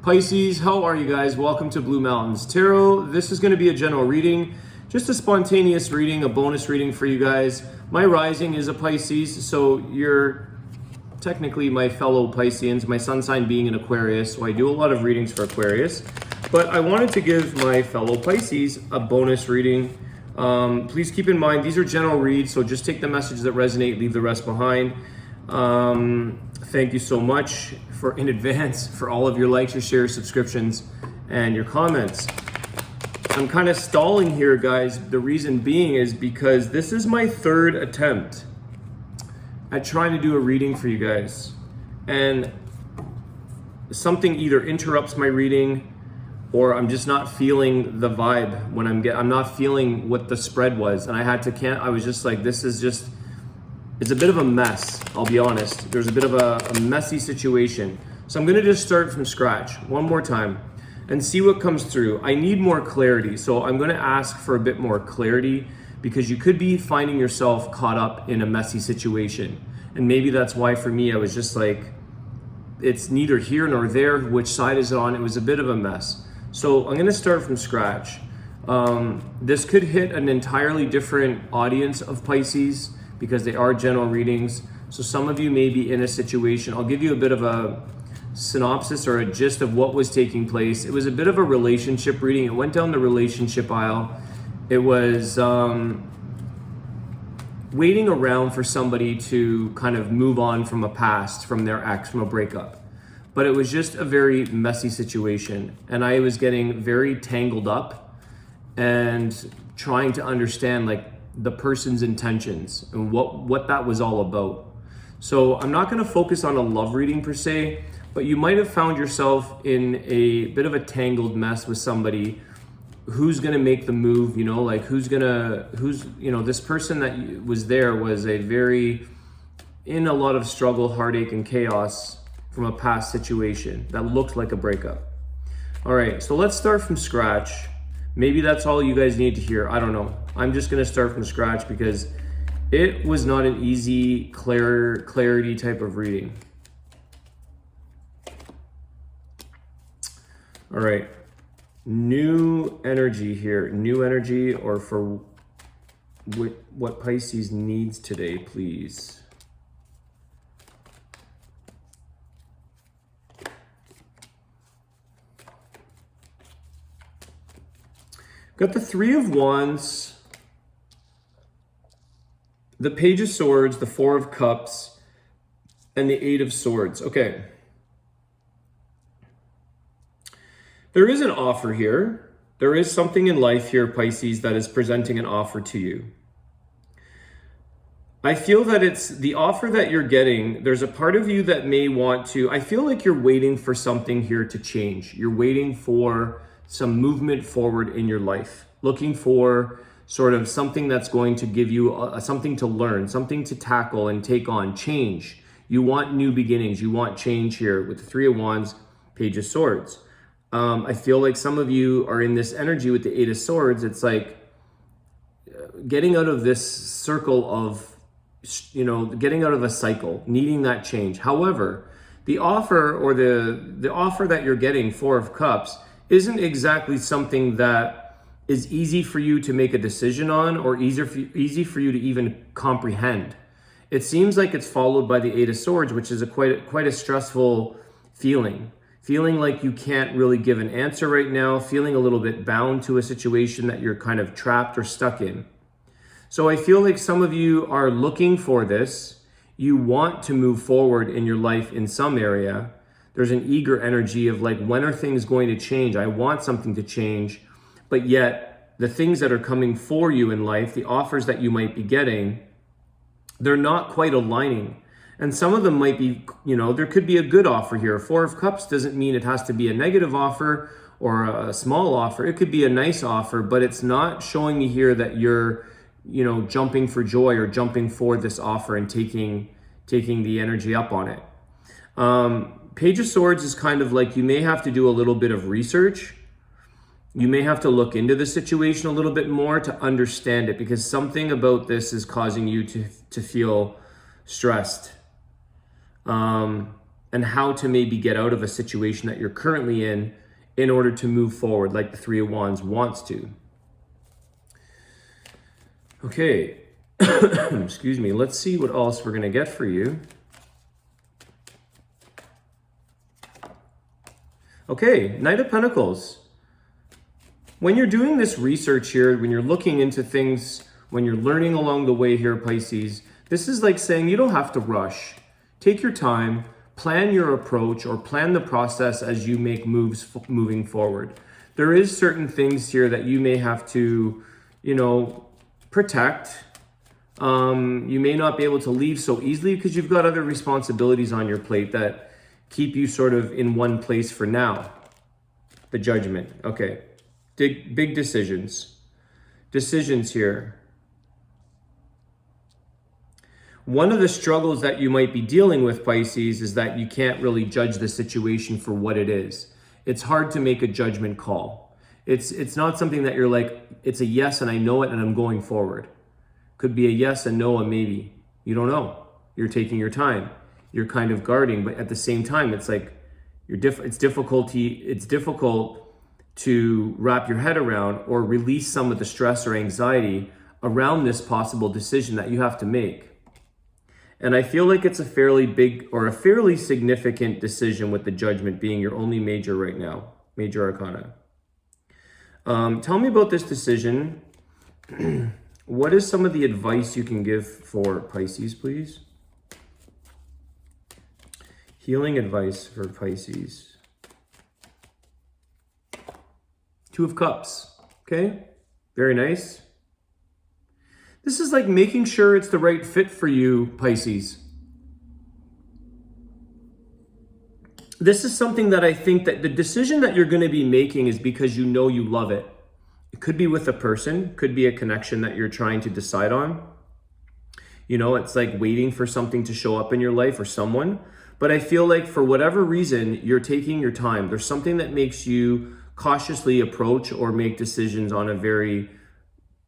Pisces, how are you guys? Welcome to Blue Mountains Tarot. This is going to be a general reading, just a spontaneous reading, a bonus reading for you guys. My rising is a Pisces, so you're technically my fellow Pisceans, my sun sign being an Aquarius, so I do a lot of readings for Aquarius. But I wanted to give my fellow Pisces a bonus reading. Please keep in mind, these are general reads, so just take the message that resonate, leave the rest behind. Thank you so much in advance for all of your likes, your shares, subscriptions, and your comments. I'm kind of stalling here, guys. The reason being is because this is my third attempt at trying to do a reading for you guys. And something either interrupts my reading or I'm just not feeling the vibe when I'm not feeling what the spread was. And I was just like, it's a bit of a mess, I'll be honest. There's a bit of a messy situation. So I'm gonna just start from scratch one more time and see what comes through. I need more clarity, so I'm gonna ask for a bit more clarity because you could be finding yourself caught up in a messy situation. And maybe that's why for me, I was just like, it's neither here nor there, which side is it on? It was a bit of a mess. So I'm gonna start from scratch. This could hit an entirely different audience of Pisces, because they are general readings. So some of you may be in a situation. I'll give you a bit of a synopsis or a gist of what was taking place. It was a bit of a relationship reading. It went down the relationship aisle. It was waiting around for somebody to kind of move on from a past, from their ex, from a breakup. But it was just a very messy situation. And I was getting very tangled up and trying to understand the person's intentions and what that was all about. So I'm not going to focus on a love reading per se, but you might have found yourself in a bit of a tangled mess with somebody who's going to make the move, this person that was there was in a lot of struggle, heartache, and chaos from a past situation that looked like a breakup. All right, so let's start from scratch. Maybe that's all you guys need to hear. I don't know. I'm just going to start from scratch because it was not an easy clarity type of reading. All right. New energy here. New energy or for what Pisces needs today, please. Got the Three of Wands, the Page of Swords, the Four of Cups, and the Eight of Swords. Okay. There is an offer here. There is something in life here, Pisces, that is presenting an offer to you. I feel that it's the offer that you're getting. There's a part of you that may want to, I feel like you're waiting for something here to change. You're waiting for some movement forward in your life, looking for sort of something that's going to give you something to learn, something to tackle and take on, change. You want new beginnings. You want change here with the Three of Wands, Page of Swords. I feel like some of you are in this energy with the Eight of Swords. It's like getting out of this circle of, getting out of a cycle, needing that change. However, the offer or the offer that you're getting, Four of Cups, isn't exactly something that is easy for you to make a decision on or easy for you to even comprehend. It seems like it's followed by the Eight of Swords, which is quite a stressful feeling. Feeling like you can't really give an answer right now, feeling a little bit bound to a situation that you're kind of trapped or stuck in. So I feel like some of you are looking for this. You want to move forward in your life in some area. There's an eager energy of when are things going to change? I want something to change, but yet the things that are coming for you in life, the offers that you might be getting, they're not quite aligning. And some of them might be, there could be a good offer here. Four of Cups doesn't mean it has to be a negative offer or a small offer. It could be a nice offer, but it's not showing me here that you're, jumping for joy or jumping for this offer and taking the energy up on it. Page of Swords is kind of like you may have to do a little bit of research. You may have to look into the situation a little bit more to understand it because something about this is causing you to feel stressed. and how to maybe get out of a situation that you're currently in order to move forward, like the Three of Wands wants to. Okay, excuse me. Let's see what else we're going to get for you. Okay, Knight of Pentacles. When you're doing this research here, when you're looking into things, when you're learning along the way here, Pisces, this is like saying you don't have to rush. Take your time, plan your approach, or plan the process as you make moves moving forward. There is certain things here that you may have to, protect. You may not be able to leave so easily because you've got other responsibilities on your plate that keep you sort of in one place for now. The Judgment. Okay. Big decisions. Decisions here. One of the struggles that you might be dealing with, Pisces, is that you can't really judge the situation for what it is. It's hard to make a judgment call. It's not something that you're like, it's a yes and I know it and I'm going forward. Could be a yes and no, a maybe. You don't know. You're taking your time. You're kind of guarding, but at the same time, it's like it's difficult to wrap your head around or release some of the stress or anxiety around this possible decision that you have to make. And I feel like it's a fairly big or a fairly significant decision, with the Judgment being your only major right now, major arcana. Tell me about this decision. What is some of the advice you can give for Pisces, please? Healing advice for Pisces. Two of Cups. Okay, very nice. This is like making sure it's the right fit for you, Pisces. This is something that I think that the decision that you're going to be making is because you know you love it. It could be with a person, could be a connection that you're trying to decide on. It's like waiting for something to show up in your life or someone. But I feel like for whatever reason, you're taking your time. There's something that makes you cautiously approach or make decisions on a very,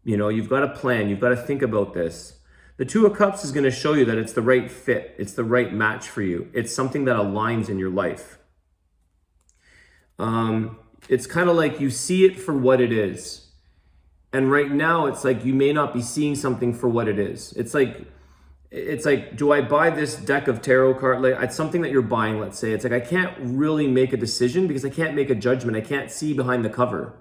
you've got to plan, you've got to think about this. The Two of Cups is going to show you that it's the right fit. It's the right match for you. It's something that aligns in your life. It's kind of like you see it for what it is. And right now, it's like you may not be seeing something for what it is. It's like, do I buy this deck of tarot cards? Like, it's something that you're buying, let's say. It's like, I can't really make a decision because I can't make a judgment. I can't see behind the cover.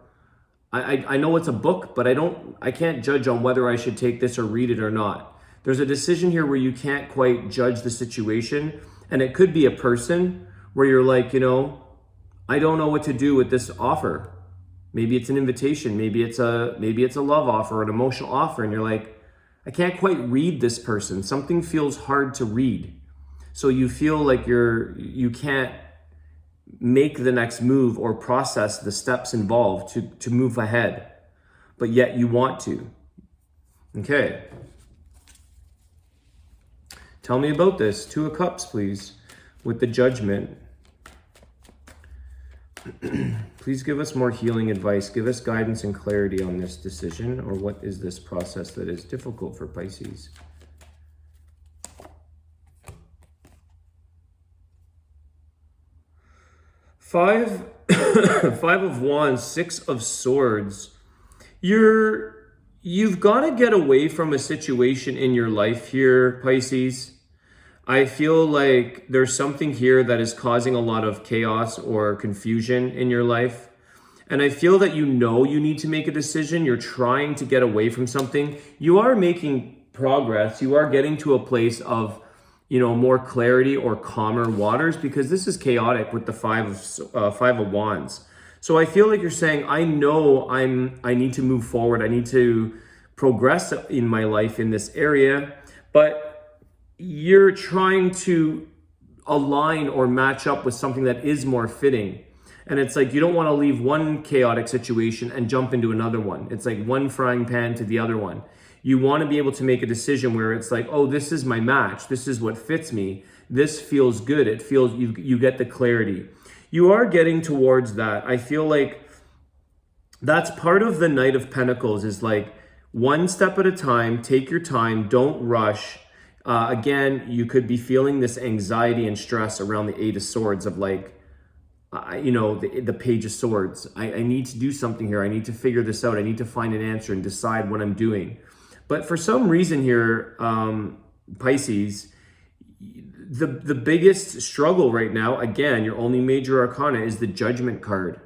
I know it's a book, but I can't judge on whether I should take this or read it or not. There's a decision here where you can't quite judge the situation. And it could be a person where you're like, I don't know what to do with this offer. Maybe it's an invitation. Maybe it's a love offer, an emotional offer. And you're like, I can't quite read this person. Something feels hard to read. So you feel like you can't make the next move or process the steps involved to move ahead, but yet you want to. Okay. Tell me about this. Two of Cups, please, with the Judgment. Please give us more healing advice. Give us guidance and clarity on this decision, or what is this process that is difficult for Pisces? Five of Wands, Six of Swords. You've got to get away from a situation in your life here, Pisces. I feel like there's something here that is causing a lot of chaos or confusion in your life. And I feel that you need to make a decision. You're trying to get away from something. You are making progress. You are getting to a place of, more clarity or calmer waters, because this is chaotic with the Five of Wands. So I feel like you're saying, I know I need to move forward. I need to progress in my life in this area, but you're trying to align or match up with something that is more fitting. And it's like, you don't want to leave one chaotic situation and jump into another one. It's like one frying pan to the other one. You want to be able to make a decision where it's like, oh, this is my match. This is what fits me. This feels good. It feels, you get the clarity. You are getting towards that. I feel like that's part of the Knight of Pentacles, is like one step at a time, take your time, don't rush. Again, you could be feeling this anxiety and stress around the Eight of Swords of like, the Page of Swords. I need to do something here. I need to figure this out. I need to find an answer and decide what I'm doing. But for some reason here, Pisces, the biggest struggle right now, again, your only major arcana is the Judgment card.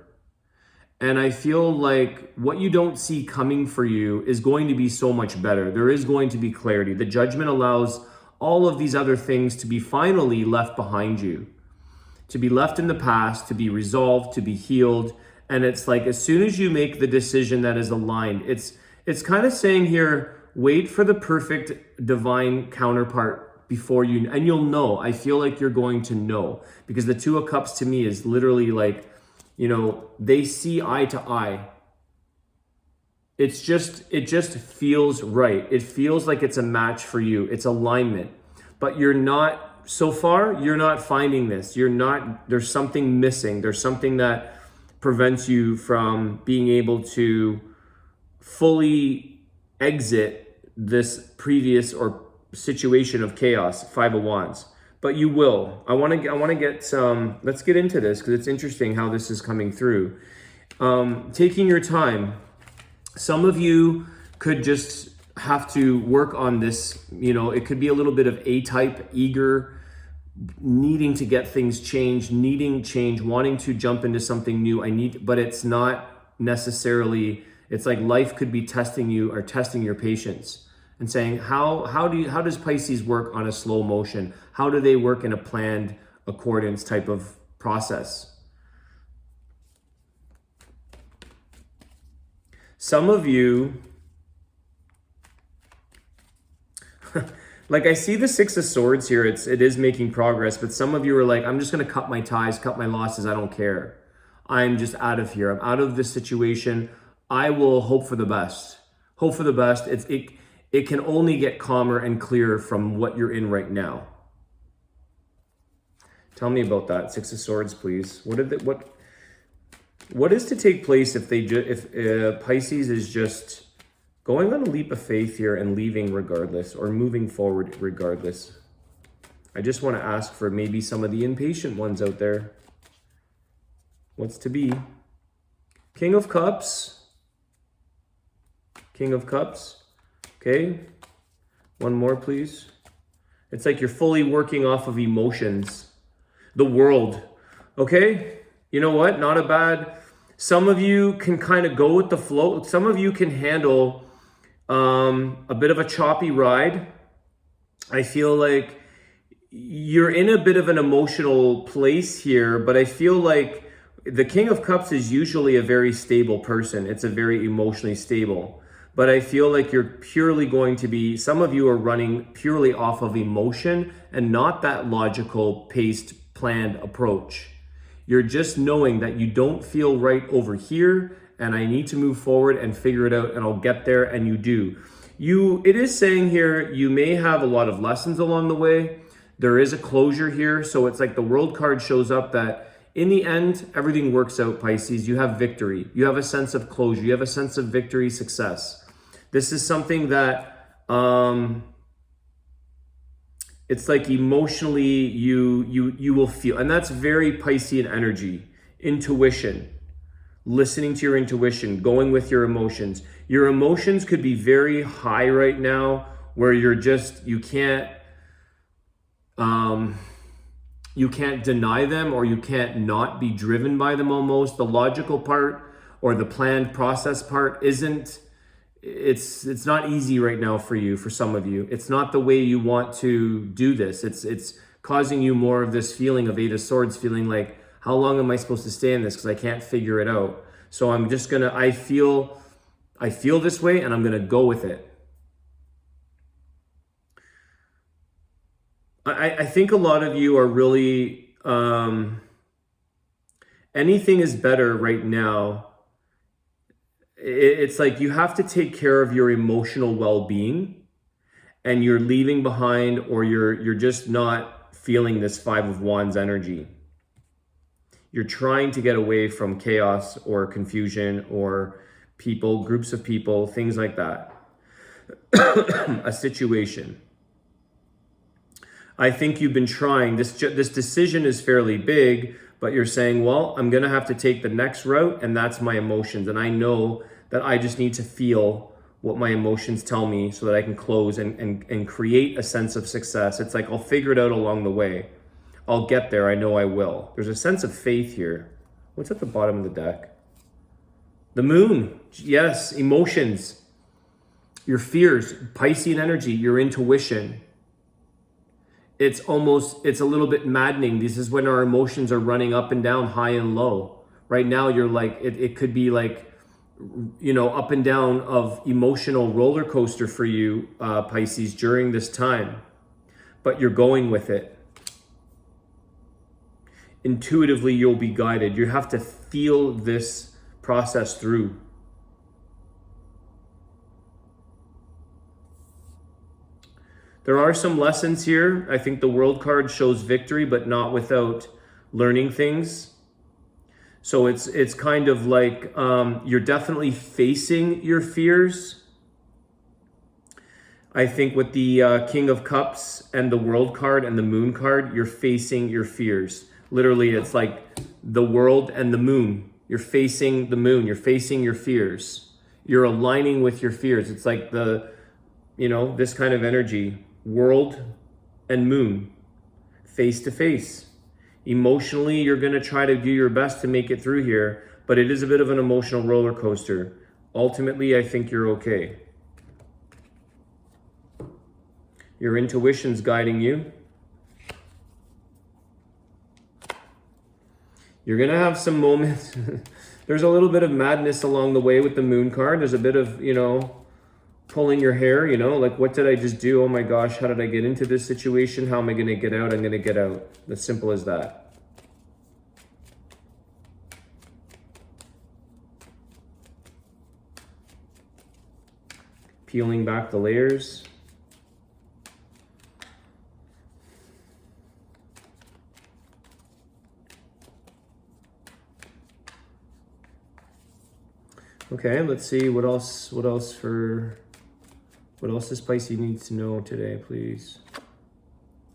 And I feel like what you don't see coming for you is going to be so much better. There is going to be clarity. The Judgment allows all of these other things to be finally left behind you, to be left in the past, to be resolved, to be healed. And it's like, as soon as you make the decision that is aligned, it's kind of saying here, wait for the perfect divine counterpart before you, and you'll know. I feel like you're going to know, because the Two of Cups to me is literally like, they see eye to eye. It just feels right. It feels like it's a match for you. It's alignment, but so far, you're not finding this. There's something missing. There's something that prevents you from being able to fully exit this previous or situation of chaos, Five of Wands. But you will. I want to get some, let's get into this because it's interesting how this is coming through. Taking your time. Some of you could just have to work on this. It could be a little bit of A-type, eager, needing to get things changed, needing change, wanting to jump into something new. But it's not necessarily, it's like life could be testing you or testing your patience and saying, how does Pisces work on a slow motion? How do they work in a planned accordance type of process? Some of you, like I see the Six of Swords here, it is making progress, but some of you are like, I'm just gonna cut my ties, cut my losses, I don't care. I'm just out of here, I'm out of this situation. I will hope for the best. Hope for the best. It can only get calmer and clearer from what you're in right now. Tell me about that. Six of Swords, please. What is to take place if Pisces is just going on a leap of faith here and leaving regardless, or moving forward regardless? I just want to ask for maybe some of the impatient ones out there. What's to be? King of Cups. King of Cups. Okay, one more, please. It's like you're fully working off of emotions. The World, okay? You know what? Not a bad. Some of you can kind of go with the flow. Some of you can handle a bit of a choppy ride. I feel like you're in a bit of an emotional place here, but I feel like the King of Cups is usually a very stable person. It's a very emotionally stable. But I feel like you're purely going to be, some of you are running purely off of emotion and not that logical, paced, planned approach. You're just knowing that you don't feel right over here and I need to move forward and figure it out and I'll get there, and you do. It is saying here, you may have a lot of lessons along the way. There is a closure here. So it's like the World card shows up that in the end, everything works out, Pisces. You have victory. You have a sense of closure. You have a sense of victory, success. This is something that it's like emotionally you will feel, and that's very Piscean energy. Intuition, listening to your intuition, going with your emotions. Your emotions could be very high right now, where you can't deny them, or you can't not be driven by them almost. The logical part or the planned process part it's not easy right now for you, for some of you. It's not the way you want to do this. It's causing you more of this feeling of Eight of Swords, feeling like, how long am I supposed to stay in this? Because I can't figure it out. So I'm just gonna, I feel this way and I'm gonna go with it. I think a lot of you are really, anything is better right now. It's like you have to take care of your emotional well-being, and you're leaving behind, or you're just not feeling this Five of Wands energy. You're trying to get away from chaos or confusion or people, groups of people, things like that. A situation. I think you've been trying. This decision is fairly big, but you're saying, well, I'm going to have to take the next route, and that's my emotions. And I know that I just need to feel what my emotions tell me so that I can close and create a sense of success. It's like, I'll figure it out along the way. I'll get there. I know I will. There's a sense of faith here. What's at the bottom of the deck? The moon. Yes, emotions. Your fears, Piscean energy, your intuition. It's a little bit maddening. This is when our emotions are running up and down, high and low. Right now, you're like, it could be like, up and down of emotional roller coaster for you, Pisces, during this time. But you're going with it. Intuitively, you'll be guided. You have to feel this process through. There are some lessons here. I think the World card shows victory, but not without learning things. So it's kind of like you're definitely facing your fears. I think with the King of Cups and the World card and the Moon card, you're facing your fears. Literally, it's like the world and the moon. You're facing the moon. You're facing your fears. You're aligning with your fears. It's like this kind of energy. World and moon, face to face. Emotionally, you're going to try to do your best to make it through here, but it is a bit of an emotional roller coaster. Ultimately, I think you're okay. Your intuition's guiding you. You're going to have some moments. There's a little bit of madness along the way with the moon card. There's a bit of, pulling your hair, like, what did I just do? Oh my gosh, how did I get into this situation? How am I going to get out? I'm going to get out. As simple as that. Peeling back the layers. Okay, let's see what else does Pisces need to know today, please?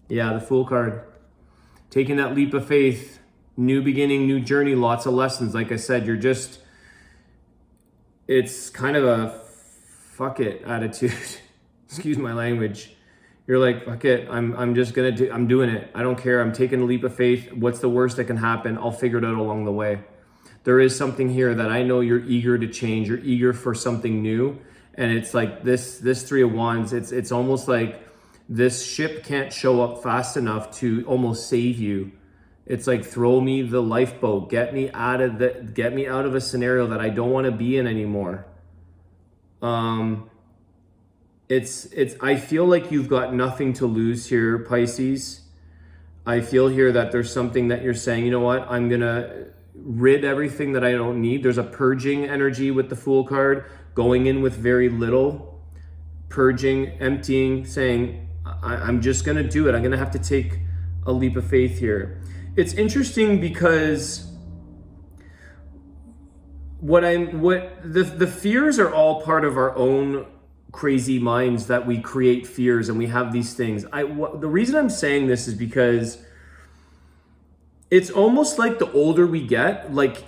Yeah, the Fool card. Taking that leap of faith, new beginning, new journey, lots of lessons. Like I said, it's kind of a fuck it attitude. Excuse my language. You're like, fuck it, I'm doing it. I don't care, I'm taking a leap of faith. What's the worst that can happen? I'll figure it out along the way. There is something here that I know you're eager to change. You're eager for something new. And it's like this Three of Wands, it's almost like this ship can't show up fast enough to almost save you. It's like, throw me the lifeboat, get me out of a scenario that I don't want to be in anymore. I feel like you've got nothing to lose here, Pisces. I feel here that there's something that you're saying, you know what, I'm gonna rid everything that I don't need. There's a purging energy with the Fool card, going in with very little, purging, emptying, saying, I'm just going to do it. I'm going to have to take a leap of faith here. It's interesting because the fears are all part of our own crazy minds that we create fears and we have these things. The reason I'm saying this is because it's almost like the older we get, like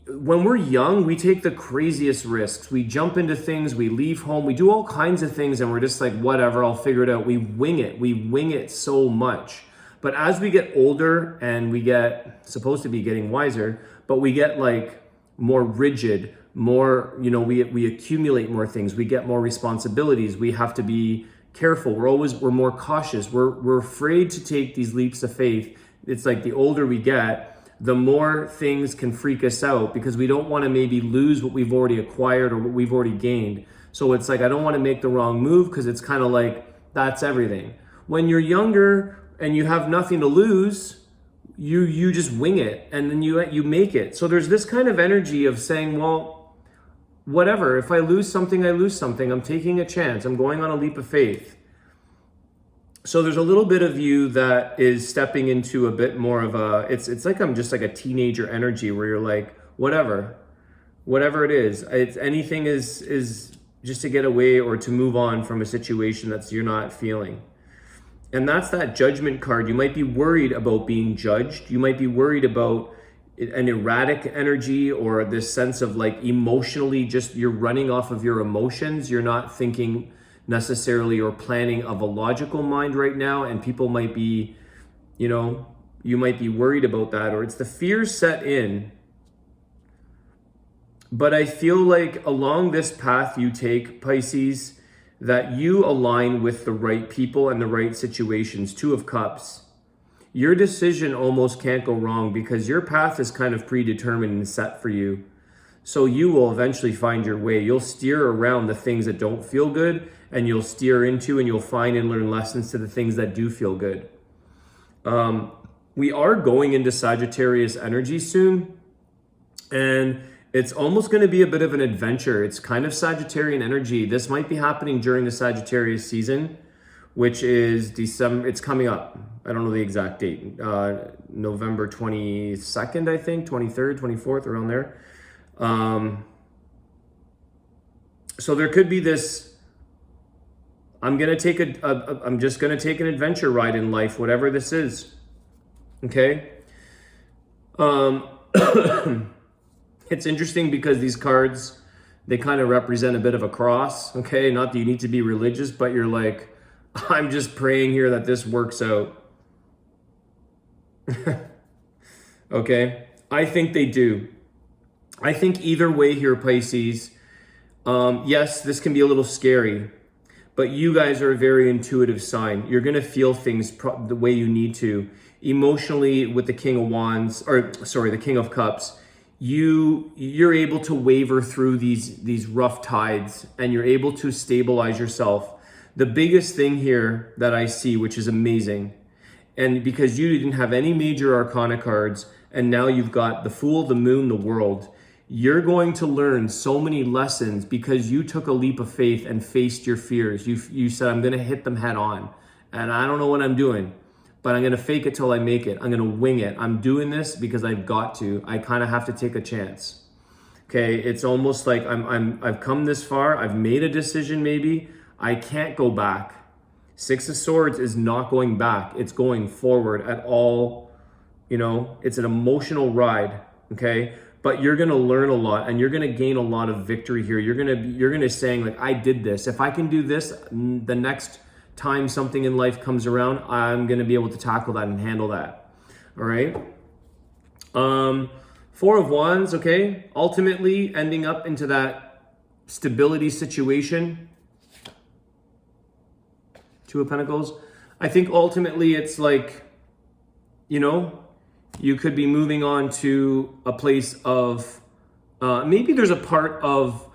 when we're young, we take the craziest risks. We jump into things, we leave home, we do all kinds of things and we're just like, whatever, I'll figure it out. We wing it so much. But as we get older and we get, supposed to be getting wiser, but we get like more rigid, more, we accumulate more things, we get more responsibilities, we have to be careful, we're more cautious, we're afraid to take these leaps of faith. It's like the older we get, the more things can freak us out because we don't want to maybe lose what we've already acquired or what we've already gained. So it's like, I don't want to make the wrong move because it's kind of like, that's everything. When you're younger and you have nothing to lose, you just wing it and then you make it. So there's this kind of energy of saying, well, whatever, if I lose something, I lose something. I'm taking a chance. I'm going on a leap of faith. So there's a little bit of you that is stepping into a bit more of it's like I'm just like a teenager energy where you're like, whatever it is. Anything is just to get away or to move on from a situation you're not feeling. And that's that Judgment card. You might be worried about being judged. You might be worried about an erratic energy, or this sense of like emotionally just you're running off of your emotions. You're not thinking necessarily or planning of a logical mind right now. And people might be, you might be worried about that, or it's the fears set in. But I feel like along this path you take, Pisces, that you align with the right people and the right situations. Two of Cups. Your decision almost can't go wrong because your path is kind of predetermined and set for you. So you will eventually find your way. You'll steer around the things that don't feel good, and you'll steer into and you'll find and learn lessons to the things that do feel good. We are going into Sagittarius energy soon, and it's almost going to be a bit of an adventure. It's kind of Sagittarian energy. This might be happening during the Sagittarius season, which is December. It's coming up. I don't know the exact date. November 22nd, I think, 23rd, 24th, around there. So there could be this, I'm just going to take an adventure ride in life, whatever this is. Okay. It's interesting because these cards, they kind of represent a bit of a cross. Okay. Not that you need to be religious, but you're like, I'm just praying here that this works out. Okay. I think they do. I think either way here, Pisces, yes, this can be a little scary, but you guys are a very intuitive sign. You're going to feel things the way you need to. Emotionally, with the King of Wands, the King of Cups, you're able to waver through these rough tides, and you're able to stabilize yourself. The biggest thing here that I see, which is amazing, and because you didn't have any major arcana cards, and now you've got the Fool, the Moon, the World, you're going to learn so many lessons because you took a leap of faith and faced your fears. You said, I'm going to hit them head on, and I don't know what I'm doing, but I'm going to fake it till I make it. I'm going to wing it. I'm doing this because I've got to. I kind of have to take a chance. Okay, it's almost like I've come this far. I've made a decision maybe. I can't go back. Six of Swords is not going back. It's going forward at all. It's an emotional ride, okay? But you're going to learn a lot, and you're going to gain a lot of victory here. You're going to saying like, I did this. If I can do this, the next time something in life comes around, I'm going to be able to tackle that and handle that. All right? Four of Wands, okay? Ultimately ending up into that stability situation. Two of Pentacles. I think ultimately it's like, you could be moving on to a place of, maybe there's a part of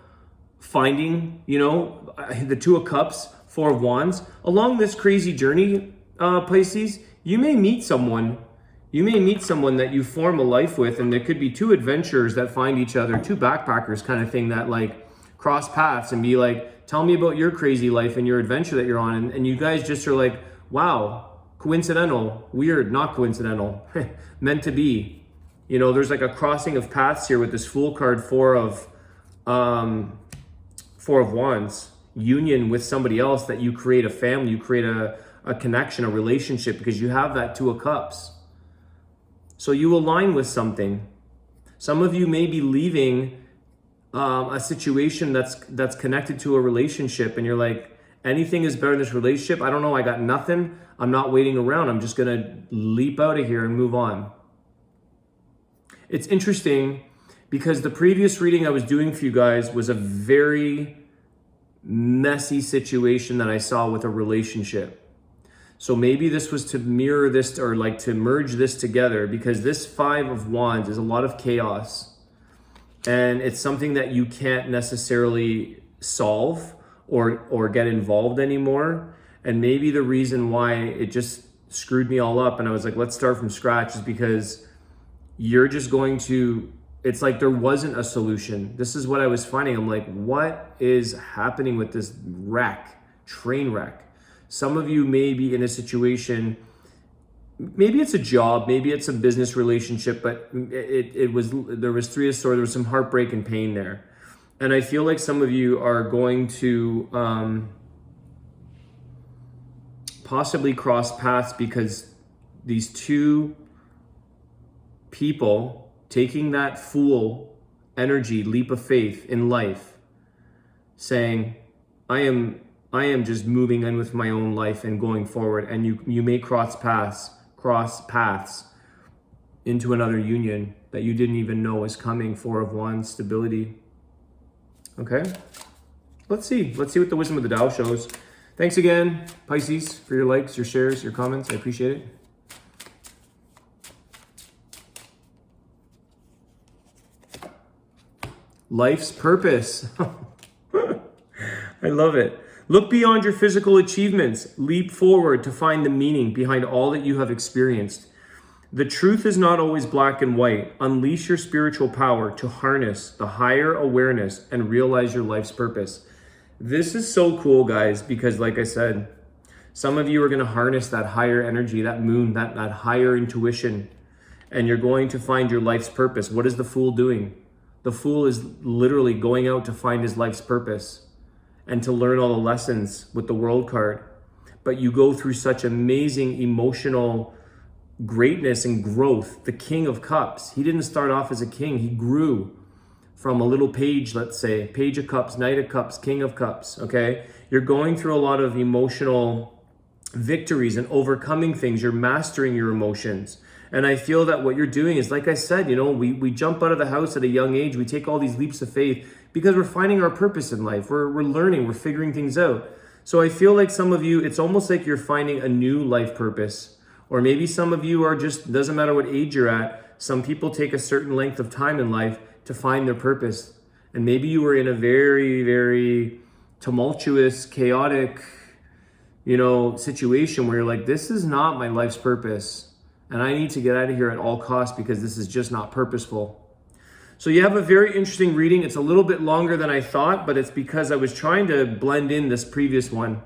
finding, the Two of Cups, Four of Wands. Along this crazy journey, Pisces, you may meet someone that you form a life with, and there could be two adventurers that find each other, two backpackers kind of thing that like cross paths and be like, tell me about your crazy life and your adventure that you're on. And you guys just are like, wow, coincidental, weird, not coincidental, meant to be. There's like a crossing of paths here with this Fool card, Four of Wands. Union with somebody else, that you create a family, you create a connection, a relationship, because you have that Two of Cups. So you align with something. Some of you may be leaving a situation that's connected to a relationship, and you're like, anything is better in this relationship. I don't know, I got nothing. I'm not waiting around. I'm just going to leap out of here and move on. It's interesting because the previous reading I was doing for you guys was a very messy situation that I saw with a relationship. So maybe this was to mirror this, or like to merge this together, because this Five of Wands is a lot of chaos, and it's something that you can't necessarily solve or get involved anymore. And maybe the reason why it just screwed me all up and I was like, let's start from scratch, is because you're just going to, it's like there wasn't a solution. This is what I was finding. I'm like, what is happening with this train wreck? Some of you may be in a situation, maybe it's a job, maybe it's a business relationship, but there was Three of Swords, there was some heartbreak and pain there. And I feel like some of you are going to possibly cross paths because these two people taking that fool energy, leap of faith in life, saying, I am just moving in with my own life and going forward, and you may cross paths into another union that you didn't even know was coming. 4 of Wands, stability. Okay, let's see what the wisdom of the Tao shows. Thanks again, Pisces, for your likes, your shares, your comments. I appreciate it. Life's purpose. I love it. Look beyond your physical achievements. Leap forward to find the meaning behind all that you have experienced. The truth is not always black and white. Unleash your spiritual power to harness the higher awareness and realize your life's purpose. This is so cool, guys, because like I said, some of you are going to harness that higher energy, that moon, that higher intuition, and you're going to find your life's purpose. What is the fool doing? The fool is literally going out to find his life's purpose and to learn all the lessons with the World card. But you go through such amazing emotional greatness and growth. The King of Cups, he didn't start off as a king. He grew from a little page, let's say, Page of Cups, Knight of Cups, King of Cups, okay? You're going through a lot of emotional victories and overcoming things. You're mastering your emotions. And I feel that what you're doing is, like I said, you know, we jump out of the house at a young age. We take all these leaps of faith because we're finding our purpose in life. We're learning, we're figuring things out. So I feel like some of you, it's almost like you're finding a new life purpose. Or maybe some of you are just, doesn't matter what age you're at, some people take a certain length of time in life to find their purpose. And maybe you were in a very, very tumultuous, chaotic, you know, situation where you're like, this is not my life's purpose. And I need to get out of here at all costs because this is just not purposeful. So you have a very interesting reading. It's a little bit longer than I thought, but it's because I was trying to blend in this previous one.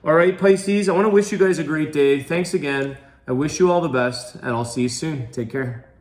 All right, Pisces, I want to wish you guys a great day. Thanks again. I wish you all the best, and I'll see you soon. Take care.